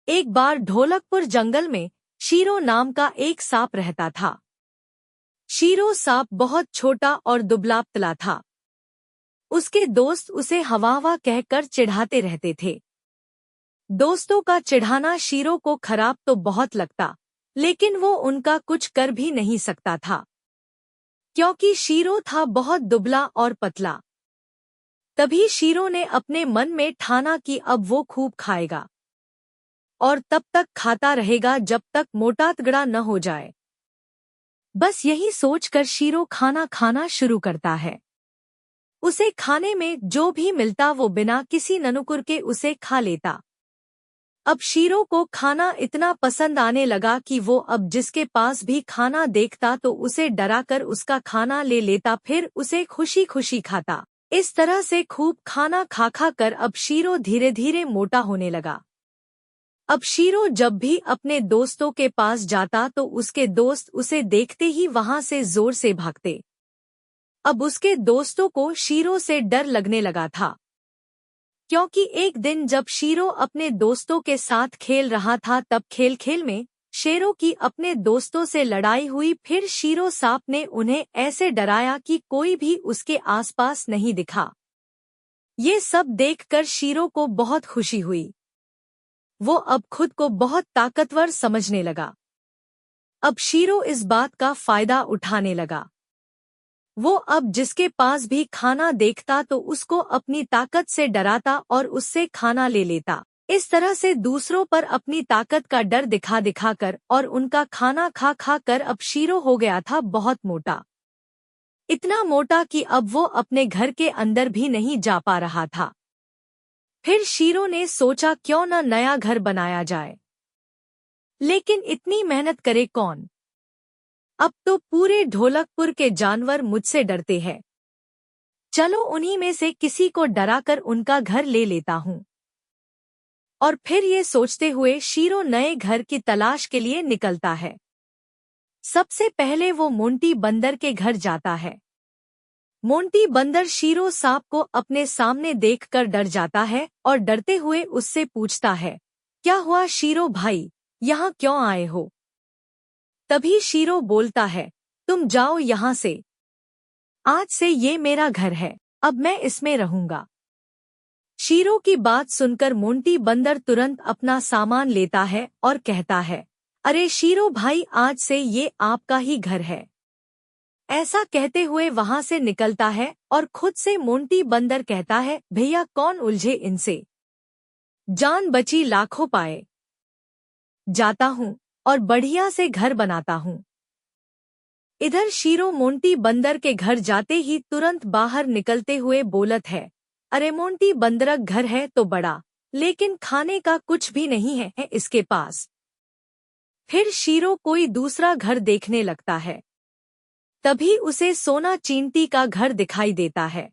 एक बार ढोलकपुर जंगल में शीरो नाम का एक सांप रहता था। शीरो सांप बहुत छोटा और दुबला पतला था। उसके दोस्त उसे हवा कहकर चिढ़ाते रहते थे। दोस्तों का चिढ़ाना शीरो को खराब तो बहुत लगता, लेकिन वो उनका कुछ कर भी नहीं सकता था, क्योंकि शीरो था बहुत दुबला और पतला। तभी शीरो ने अपने मन में ठाना कि अब वो खूब खाएगा और तब तक खाता रहेगा जब तक मोटा तगड़ा न हो जाए। बस यही सोचकर शीरो खाना खाना शुरू करता है। उसे खाने में जो भी मिलता वो बिना किसी ननुकुर के उसे खा लेता। अब शीरो को खाना इतना पसंद आने लगा कि वो अब जिसके पास भी खाना देखता तो उसे डराकर उसका खाना ले लेता, फिर उसे खुशी खुशी खाता। इस तरह से खूब खाना खा खा कर अब शीरो धीरे धीरे मोटा होने लगा। अब शीरो जब भी अपने दोस्तों के पास जाता तो उसके दोस्त उसे देखते ही वहां से जोर से भागते। अब उसके दोस्तों को शीरो से डर लगने लगा था, क्योंकि एक दिन जब शीरो अपने दोस्तों के साथ खेल रहा था तब खेल खेल में शेरों की अपने दोस्तों से लड़ाई हुई। फिर शीरो सांप ने उन्हें ऐसे डराया कि कोई भी उसके आसपास नहीं दिखा। ये सब देखकर शीरो को बहुत खुशी हुई। वो अब खुद को बहुत ताकतवर समझने लगा। अब शीरो इस बात का फायदा उठाने लगा। वो अब जिसके पास भी खाना देखता तो उसको अपनी ताकत से डराता और उससे खाना ले लेता। इस तरह से दूसरों पर अपनी ताकत का डर दिखा दिखा कर और उनका खाना खा खा कर अब शीरो हो गया था बहुत मोटा। इतना मोटा कि अब वो अपने घर के अंदर भी नहीं जा पा रहा था। फिर शीरो ने सोचा क्यों न नया घर बनाया जाए, लेकिन इतनी मेहनत करे कौन। अब तो पूरे ढोलकपुर के जानवर मुझसे डरते हैं। चलो उन्हीं में से किसी को डराकर उनका घर ले लेता हूँ। और फिर ये सोचते हुए शीरो नए घर की तलाश के लिए निकलता है। सबसे पहले वो मोंटी बंदर के घर जाता है। मोंटी बंदर शीरो सांप को अपने सामने देखकर डर जाता है और डरते हुए उससे पूछता है, क्या हुआ शीरो भाई, यहाँ क्यों आए हो? तभी शीरो बोलता है, तुम जाओ यहाँ से। आज से ये मेरा घर है, अब मैं इसमें रहूंगा। शीरो की बात सुनकर मोंटी बंदर तुरंत अपना सामान लेता है और कहता है, अरे शीरो भाई, आज से ये आपका ही घर है। ऐसा कहते हुए वहां से निकलता है और खुद से मोंटी बंदर कहता है, भैया कौन उलझे इनसे, जान बची लाखों पाए। जाता हूँ और बढ़िया से घर बनाता हूँ। इधर शीरो मोंटी बंदर के घर जाते ही तुरंत बाहर निकलते हुए बोलत है, अरे मोंटी बंदरक घर है तो बड़ा, लेकिन खाने का कुछ भी नहीं है इसके पास। फिर शीरो कोई दूसरा घर देखने लगता है। तभी उसे सोना चींटी का घर दिखाई देता है।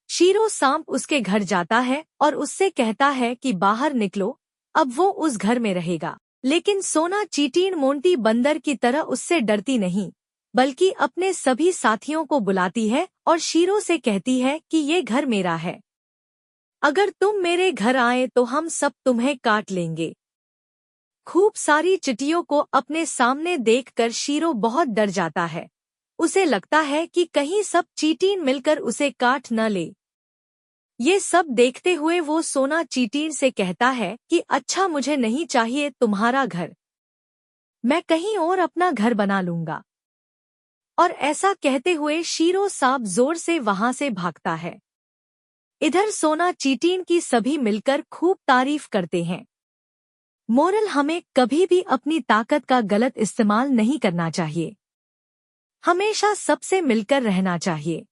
शीरो सांप उसके घर जाता है और उससे कहता है कि बाहर निकलो, अब वो उस घर में रहेगा। लेकिन सोना चींटी मोंटी बंदर की तरह उससे डरती नहीं, बल्कि अपने सभी साथियों को बुलाती है और शीरो से कहती है कि ये घर मेरा है। अगर तुम मेरे घर आए तो हम सब तुम्हें काट लेंगे। खूब सारी चिटियों को अपने सामने देखकर शीरो बहुत डर जाता है। उसे लगता है कि कहीं सब चींटी मिलकर उसे काट न ले। ये सब देखते हुए वो सोना चींटी से कहता है कि अच्छा, मुझे नहीं चाहिए तुम्हारा घर, मैं कहीं और अपना घर बना लूंगा। और ऐसा कहते हुए शीरो सांप जोर से वहां से भागता है। इधर सोना चींटी की सभी मिलकर खूब तारीफ करते हैं। मोरल, हमें कभी भी अपनी ताकत का गलत इस्तेमाल नहीं करना चाहिए। हमेशा सबसे मिलकर रहना चाहिए।